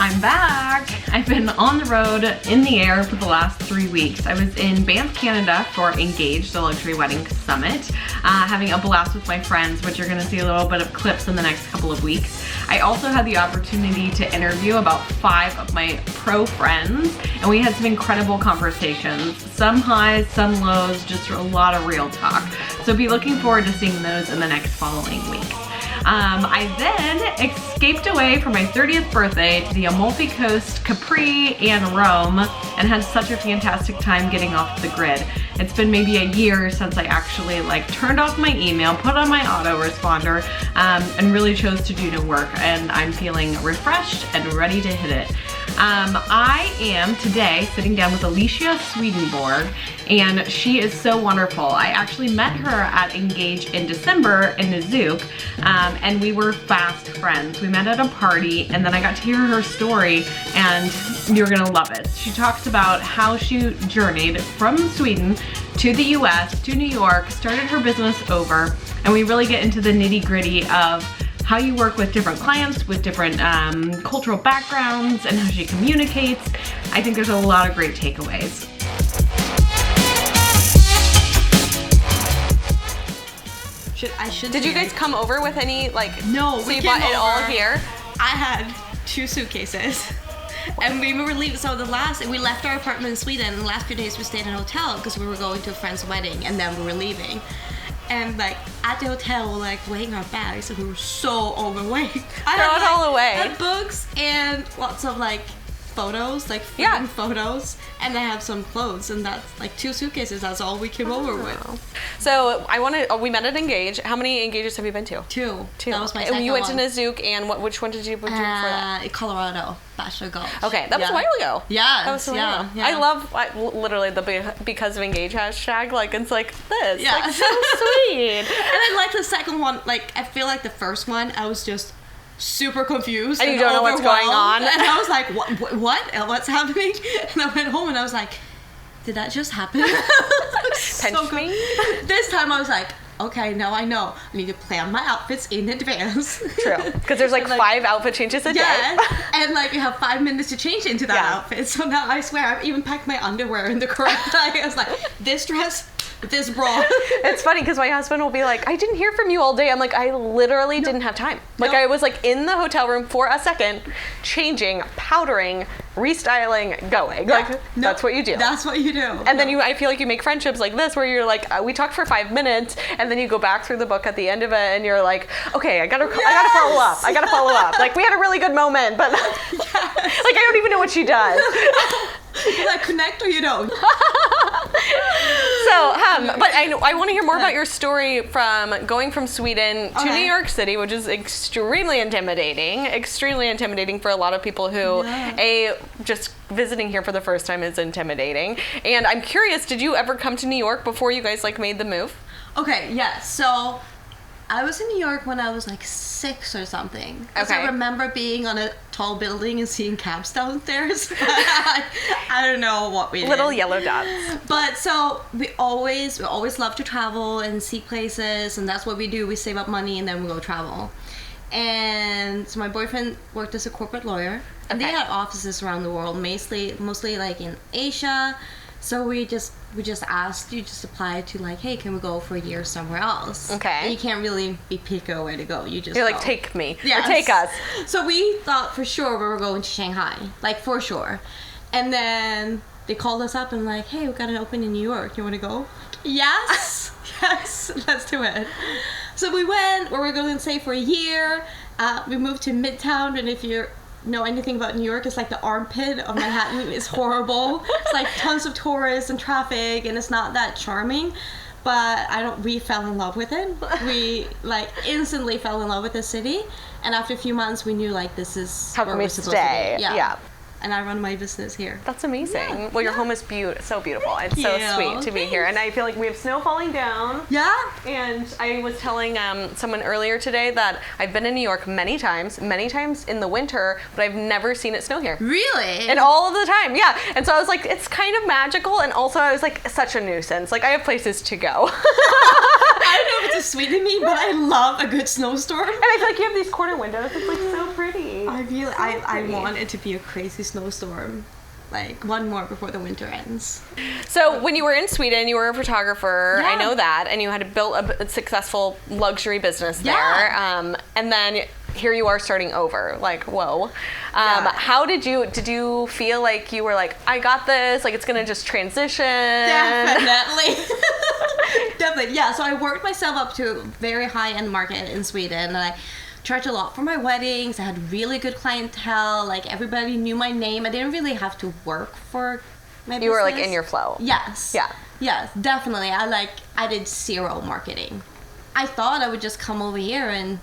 I'm back. I've been on the road in the air for the last 3 weeks. I was in Banff, Canada for Engaged, the luxury wedding summit, having a blast with my friends, which you're gonna see a little bit of clips in the next couple of weeks. I also had the opportunity to interview about 5 of my pro friends, and we had some incredible conversations. Some highs, some lows, just a lot of real talk. So be looking forward to seeing those in the next following weeks. I then escaped away for my 30th birthday to the Amalfi Coast, Capri, and Rome, and had such a fantastic time getting off the grid. It's been maybe a year since I actually turned off my email, put on my autoresponder, and really chose to do the work, and I'm feeling refreshed and ready to hit it. I am today sitting down with Alicia Swedenborg, and she is so wonderful. I actually met her at Engage in December in Nizuc, and we were fast friends. We met at a party, and then I got to hear her story, and you're gonna love it. She talks about how she journeyed from Sweden to the US, to New York, started her business over, and we really get into the nitty-gritty of how you work with different clients with different cultural backgrounds and how she communicates. I think there's a lot of great takeaways. Did you guys come over with any, No, so you bought it all here? I had 2 suitcases. And we were leaving, we left our apartment in Sweden, and the last few days we stayed in a hotel because we were going to a friend's wedding, and then we were leaving. And at the hotel, we're weighing our bags, and we were so overweight. I had all away. I had books and lots of photos, photos, and I have some clothes, and that's 2 suitcases. That's all we came over with. So we met at Engage. How many Engages have you been to? 2. 2. That was my second You went one. to Nizuc, and which one did you do before that? In Colorado, Bachelor Gulch. Okay, that was a while ago. Yeah, that was a while ago. I love literally the because of Engage hashtag. It's this. Yeah. So sweet. And I like the second one. I feel like the first one, I was just super confused and you don't know what's going on, and I was like, what's happening? And I went home and I was like, did that just happen? Pinch me. This time I was like, okay, now I know. I need to plan my outfits in advance. True, because there's 5 outfit changes a day. Yeah, and you have 5 minutes to change into that outfit. So now I swear I've even packed my underwear in the correct I was like, this dress, this bra. It's funny because my husband will be like, I didn't hear from you all day. I'm like, I literally didn't have time. I was in the hotel room for a second, changing, powdering, restyling, going. That's what you do. That's what you do. And then I feel like you make friendships like this where you're we talked for 5 minutes, and then you go back through the book at the end of it, and you're like, okay, I gotta follow up. I gotta follow up. We had a really good moment, but I don't even know what she does. You connect or you don't. So, but I want to hear more about your story from going from Sweden to New York City, which is extremely intimidating for a lot of people who, just visiting here for the first time is intimidating. And I'm curious, did you ever come to New York before you guys made the move? Okay, yeah, so I was in New York when I was 6 or something. Okay. I remember being on a tall building and seeing cabs downstairs. I don't know what we did. Little yellow dots. But so we always love to travel and see places, and that's what we do. We save up money and then we go travel. And so my boyfriend worked as a corporate lawyer, and they had offices around the world, mostly in Asia. So we just asked, you just apply to hey, can we go for a year somewhere else? Okay. And you can't really be picky where to go. You're go. Take me. Yes. Or take us. So we thought for sure we were going to Shanghai, for sure. And then they called us up and hey, we got an open in New York. You want to go? Yes. Yes, let's do it. So we went. We were going to stay for a year. We moved to Midtown, and if you're know anything about New York, it's the armpit of Manhattan is horrible. It's tons of tourists and traffic, and it's not that charming. But we fell in love with it. We instantly fell in love with the city, and after a few months we knew this is how where can we we're supposed to be. Yeah. And I run my business here. That's amazing. Yeah. Well, your home is so beautiful. It's Thank so sweet to be here. And I feel like we have snow falling down. Yeah. And I was telling someone earlier today that I've been in New York many times in the winter, but I've never seen it snow here. Really? And all of the time, yeah. And so I was like, it's kind of magical, and also I was such a nuisance. I have places to go. I don't know if it's a Sweden to me, but I love a good snowstorm. And I feel like you have these corner windows. It's so pretty. I I want it to be a crazy snowstorm. Like one more before the winter ends. So when you were in Sweden, you were a photographer. Yeah. I know that, and you had built a successful luxury business there. Yeah. And then here you are starting over. Like, whoa. How did you feel like you were like, I got this? Like it's gonna just transition? Definitely. Definitely. Yeah. So I worked myself up to a very high-end market in Sweden, and I charged a lot for my weddings. I had really good clientele. Like everybody knew my name. I didn't really have to work for my business. You were like in your flow. Yes. Yeah. Yes, definitely. I did zero marketing. I thought I would just come over here and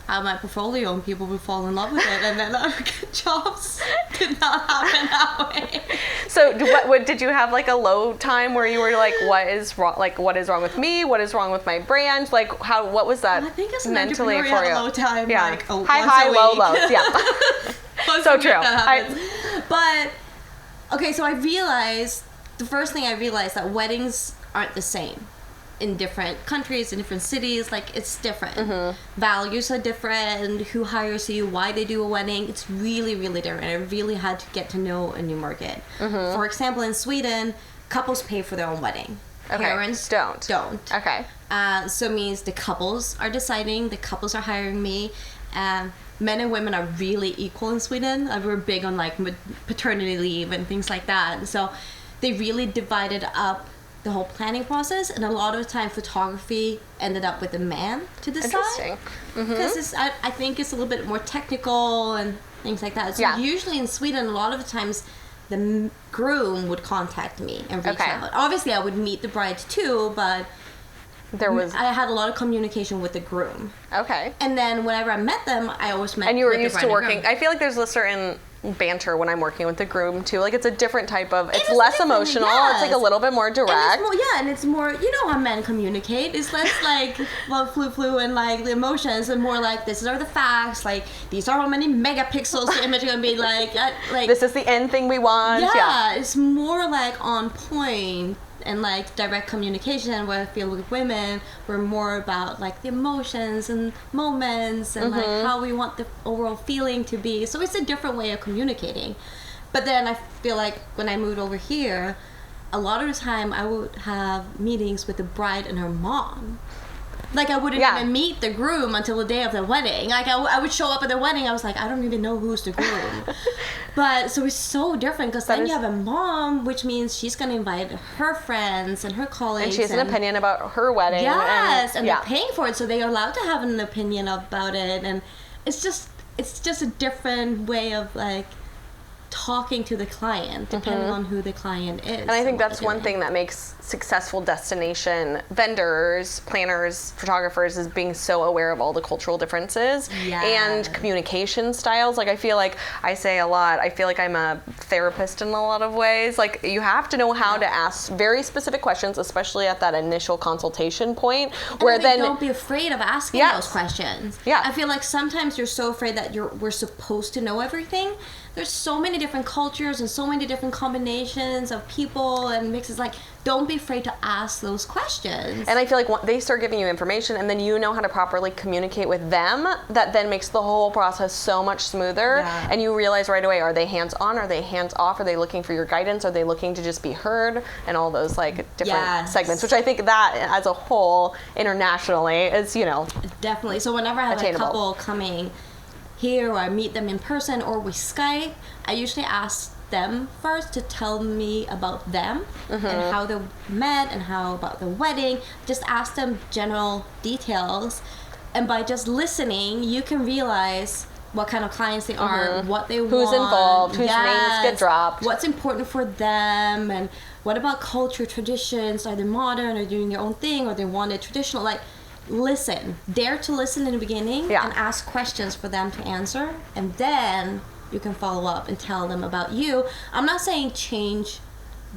have my portfolio and people would fall in love with it, and then I would get jobs. Did not happen that way. So what did you have like a low time where you were like, what is wrong? Like what is wrong with me? What is wrong with my brand? Like what was that I think as an mentally entrepreneur, for you you? have a low time. Yeah. Like High, once a low, week. lows. Yeah. So true. But okay, so I realized the first thing I realized that weddings aren't the same in different countries, in different cities. Like it's different. Mm-hmm. Values are different. Who hires you? Why they do a wedding? It's really, really different. I really had to get to know a new market. Mm-hmm. For example, in Sweden, couples pay for their own wedding. Okay. Parents Don't. Okay. So it means the couples are deciding, the couples are hiring me. Men and women are really equal in Sweden. We're big on like paternity leave and things like that. So they really divided up the whole planning process, and a lot of the time photography ended up with the man to decide. Interesting. Because I think it's a little bit more technical and things like that. So usually in Sweden, a lot of the times the groom would contact me and reach out. Obviously I would meet the bride too, but I had a lot of communication with the groom. Okay. And then whenever I met them, I always met. And you were with the used bride to and working. groom. I feel like there's a certain banter when I'm working with the groom too. Like it's a different type of. It's is less different, emotional. yes. It's like a little bit more direct. And it's more, and it's more, you know how men communicate. It's less like flu and like the emotions, and more like these are the facts. Like these are how many megapixels the image is gonna be. Like this is the end thing we want. Yeah, it's more like on point and like direct communication. Where I feel with women, we're more about like the emotions and moments and like how we want the overall feeling to be. So it's a different way of communicating. But then I feel like when I moved over here, a lot of the time I would have meetings with the bride and her mom. Like I wouldn't even meet the groom until the day of the wedding. Like I would show up at the wedding, I was like, I don't even know who's the groom. But so it's so different because then you have a mom, which means she's going to invite her friends and her colleagues. And she has an opinion about her wedding. Yes, and they're paying for it, so they are allowed to have an opinion about it. And it's just a different way of like talking to the client, depending on who the client is. And I think that's one thing that makes successful destination vendors, planners, photographers is being so aware of all the cultural differences and communication styles. Like I feel like I say a lot, I feel like I'm a therapist in a lot of ways. Like you have to know how to ask very specific questions, especially at that initial consultation point. Where then don't be afraid of asking those questions. Yeah. I feel like sometimes you're so afraid that we're supposed to know everything. There's so many different cultures and so many different combinations of people and mixes. Like, don't be afraid to ask those questions. And I feel like they start giving you information and then you know how to properly communicate with them, that then makes the whole process so much smoother. Yeah. And you realize right away, are they hands-on? Are they hands-off? Are they looking for your guidance? Are they looking to just be heard? And all those like different segments, which I think that as a whole internationally is, you know, definitely. So whenever I have attainable. a couple coming here or I meet them in person or with Skype, I usually ask them first to tell me about them and how they met and how about the wedding. Just ask them general details, and by just listening you can realize what kind of clients they are, what they want, who's involved, whose names get dropped, what's important for them, and what about culture, traditions. Are they modern, are they doing their own thing, or they want it traditional? Like, listen, dare to listen in the beginning and ask questions for them to answer, and then you can follow up and tell them about you. I'm not saying change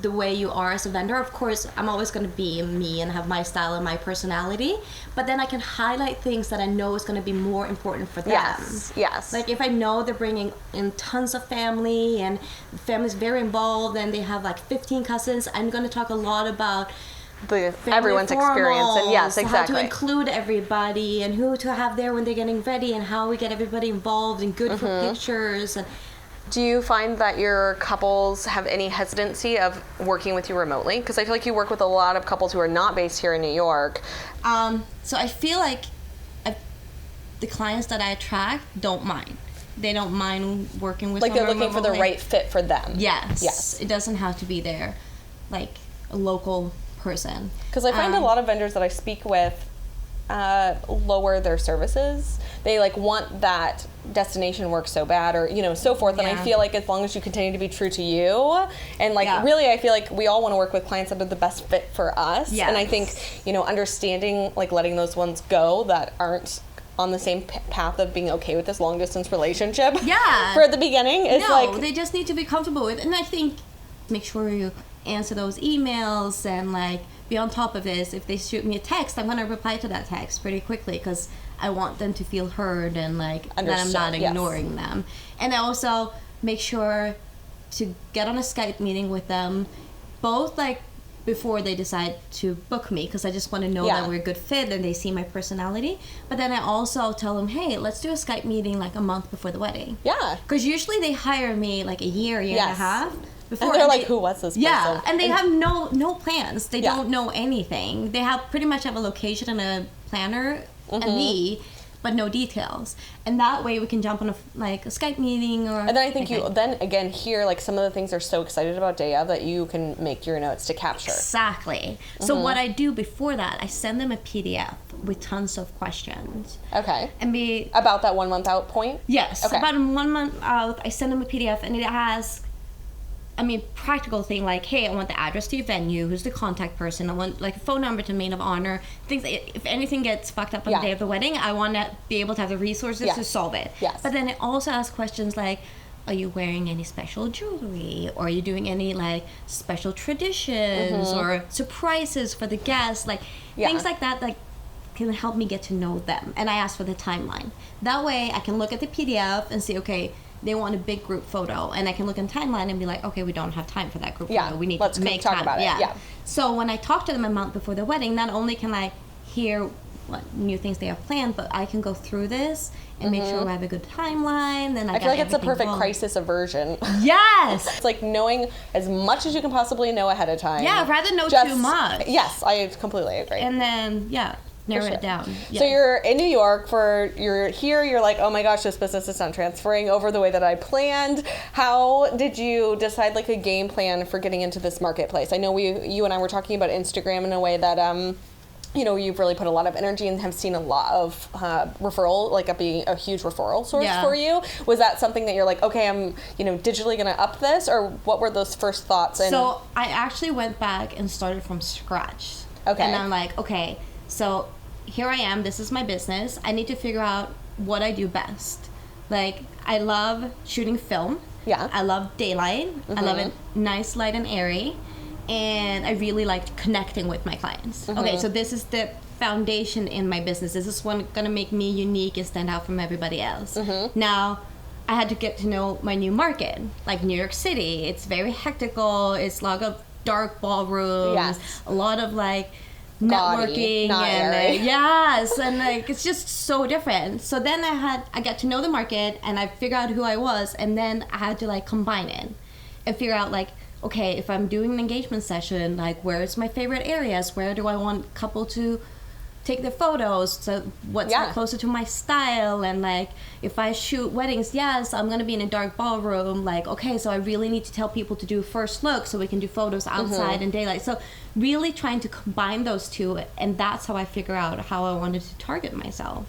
the way you are as a vendor. Of course, I'm always going to be me and have my style and my personality, but then I can highlight things that I know is going to be more important for them. Yes. Like if I know they're bringing in tons of family and the family's very involved and they have like 15 cousins, I'm going to talk a lot about everyone's experience. And yes, exactly. How to include everybody and who to have there when they're getting ready and how we get everybody involved and good for pictures. And do you find that your couples have any hesitancy of working with you remotely? Because I feel like you work with a lot of couples who are not based here in New York. So I feel like the clients that I attract don't mind. They don't mind working with like they're looking remotely. for the right fit for them. Yes. It doesn't have to be there, like a local person. Because I find a lot of vendors that I speak with lower their services. They like want that destination work so bad, or so forth. And I feel like as long as you continue to be true to you, and like really, I feel like we all want to work with clients that are the best fit for us. Yes. And I think understanding, like letting those ones go that aren't on the same path of being okay with this long distance relationship. For the beginning, it's they just need to be comfortable with. And I think make sure you answer those emails and like be on top of this. If they shoot me a text, I'm gonna reply to that text pretty quickly because I want them to feel heard and like that I'm not ignoring them. And I also make sure to get on a Skype meeting with them, both like before they decide to book me, because I just want to know that we're a good fit and they see my personality. But then I also tell them, hey, let's do a Skype meeting like a month before the wedding. Because usually they hire me like a year and a half before. And they're like, who was this person? Yeah, and they have no plans. They don't know anything. They pretty much have a location and a planner and me, but no details. And that way we can jump on a Skype meeting or. And then I think you then again here like some of the things they're so excited about day of that you can make your notes to capture. Exactly. So what I do before that, I send them a PDF with tons of questions. Okay. And about that 1 month out point? Yes. Okay. About 1 month out, I send them a PDF and it has practical thing like, hey, I want the address to your venue, who's the contact person, I want like a phone number to maid of honor, things if anything gets fucked up on the day of the wedding, I want to be able to have the resources to solve it. But then it also asks questions like, are you wearing any special jewelry, or are you doing any like special traditions or surprises for the guests, like things like that can help me get to know them. And I ask for the timeline. That way I can look at the PDF and see, okay, they want a big group photo, and I can look in timeline and be like, okay, we don't have time for that group photo. We need to make talk time about it. So when I talk to them a month before the wedding, not only can I hear what new things they have planned, but I can go through this and make sure we have a good timeline. Then I feel like it's a perfect crisis aversion. Yes. It's like knowing as much as you can possibly know ahead of time. Yeah, rather know too much. Yes, I completely agree. And then narrow it down. So you're in New York you're here, you're like, oh my gosh, this business is not transferring over the way that I planned. How did you decide like a game plan for getting into this marketplace? I know you and I were talking about Instagram in a way that you've really put a lot of energy and have seen a lot of referral, like being a huge referral source for you. Was that something that you're like, okay, I'm digitally gonna up this, or what were those first thoughts? So I actually went back and started from scratch. Okay. And I'm like, okay, so here I am, this is my business. I need to figure out what I do best. Like, I love shooting film. Yeah. I love daylight. I love it nice, light, and airy. And I really like connecting with my clients. Okay, so this is the foundation in my business. This is what's gonna make me unique and stand out from everybody else. Now, I had to get to know my new market, like New York City. It's very hectical. It's a lot of dark ballrooms, a lot of like networking, and and like it's just so different. So then I got to know the market and I figured out who I was, and then I had to like combine it and figure out like, okay, if I'm doing an engagement session, like where's my favorite areas, where do I want couple to take their photos, so what's closer to my style, and like if I shoot weddings, I'm gonna be in a dark ballroom, like okay, so I really need to tell people to do first look so we can do photos outside in daylight. So really trying to combine those two, and that's how I figure out how I wanted to target myself.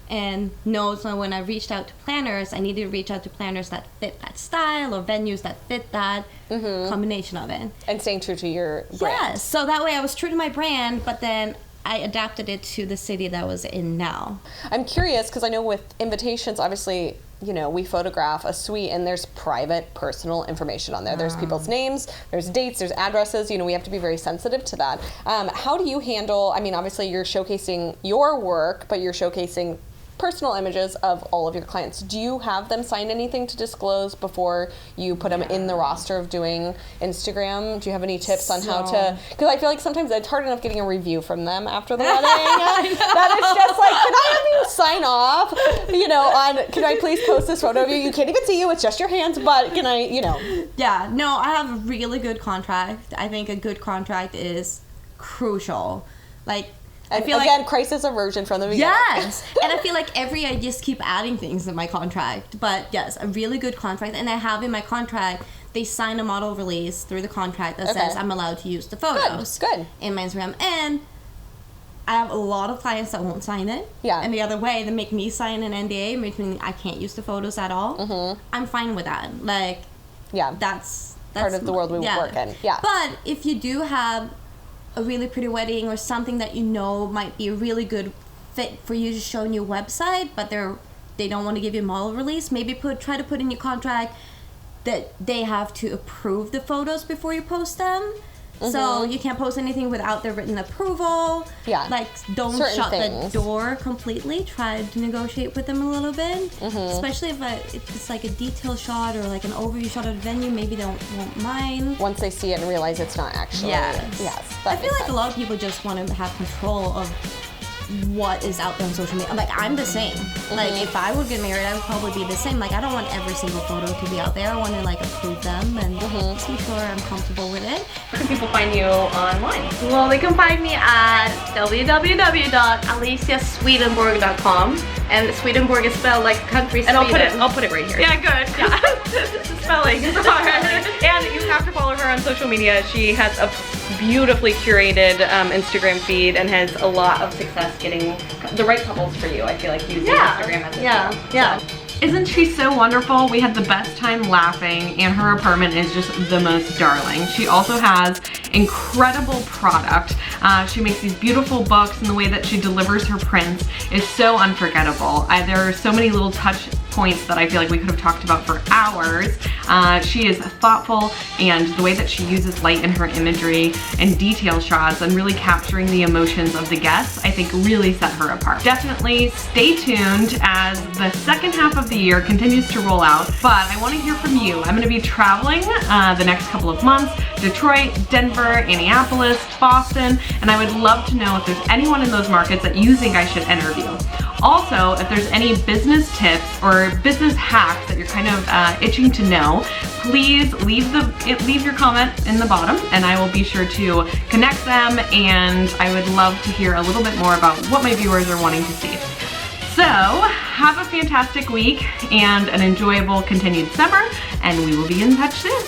And so when I reached out to planners, I needed to reach out to planners that fit that style, or venues that fit that combination of it. And staying true to your brand. So that way I was true to my brand, but then I adapted it to the city that I was in now. I'm curious, because I know with invitations, obviously, we photograph a suite and there's private, personal information on there. There's people's names, there's dates, there's addresses. We have to be very sensitive to that. How do you handle, obviously you're showcasing your work, but you're showcasing personal images of all of your clients. Do you have them sign anything to disclose before you put them in the roster of doing Instagram? Do you have any tips on how to, because I feel like sometimes it's hard enough getting a review from them after the wedding that it's just like, can I have you sign off, you know, on, can I please post this photo of you? You can't even see you, it's just your hands, but can I, you know. Yeah, no, I have a really good contract. I think a good contract is crucial. Like, I feel again, crisis aversion from the beginning. Yes, and I feel like I just keep adding things in my contract. But yes, a really good contract, and I have in my contract, they sign a model release through the contract that says I'm allowed to use the photos in my Instagram. And I have a lot of clients that won't sign it. Yeah. And the other way, they make me sign an NDA, meaning I can't use the photos at all. Mm-hmm. I'm fine with that. Like, that's part of the world we work in. Yeah. But if you do have a really pretty wedding or something that you know might be a really good fit for you to show on your website, but they don't want to give you a model release, maybe try to put in your contract that they have to approve the photos before you post them. Mm-hmm. So you can't post anything without their written approval. Yeah. Like, don't shut the door completely. Try to negotiate with them a little bit. Mm-hmm. Especially if it's like a detail shot or like an overview shot of the venue, maybe they won't mind. Once they see it and realize it's not actually. Yes. I feel like a lot of people just want to have control of what is out there on social media. Like, I'm the same. Mm-hmm. Like, if I would get married, I would probably be the same. Like, I don't want every single photo to be out there. I want to, like, approve them and just make sure I'm comfortable with it. Where can people find you online? Well, they can find me at www.aliciaswedenborg.com, and Swedenborg is spelled like country Sweden. And I'll put it right here. Yeah, good. Yeah. Spelling. Sorry. And you have to follow her on social media. She has a beautifully curated Instagram feed and has a lot of success getting the right couples for you. I feel like using Instagram as a tool. Yeah. Isn't she so wonderful? We had the best time laughing, and her apartment is just the most darling. She also has incredible product. She makes these beautiful books, and the way that she delivers her prints is so unforgettable. There are so many little touch points that I feel like we could have talked about for hours. She is thoughtful, and the way that she uses light in her imagery and detail shots and really capturing the emotions of the guests, I think really set her apart. Definitely stay tuned as the second half of the year continues to roll out, but I want to hear from you. I'm going to be traveling the next couple of months, Detroit, Denver, Minneapolis, Boston, and I would love to know if there's anyone in those markets that you think I should interview. Also, if there's any business tips or business hacks that you're kind of itching to know, please leave your comment in the bottom, and I will be sure to connect them, and I would love to hear a little bit more about what my viewers are wanting to see. So, have a fantastic week and an enjoyable continued summer, and we will be in touch soon.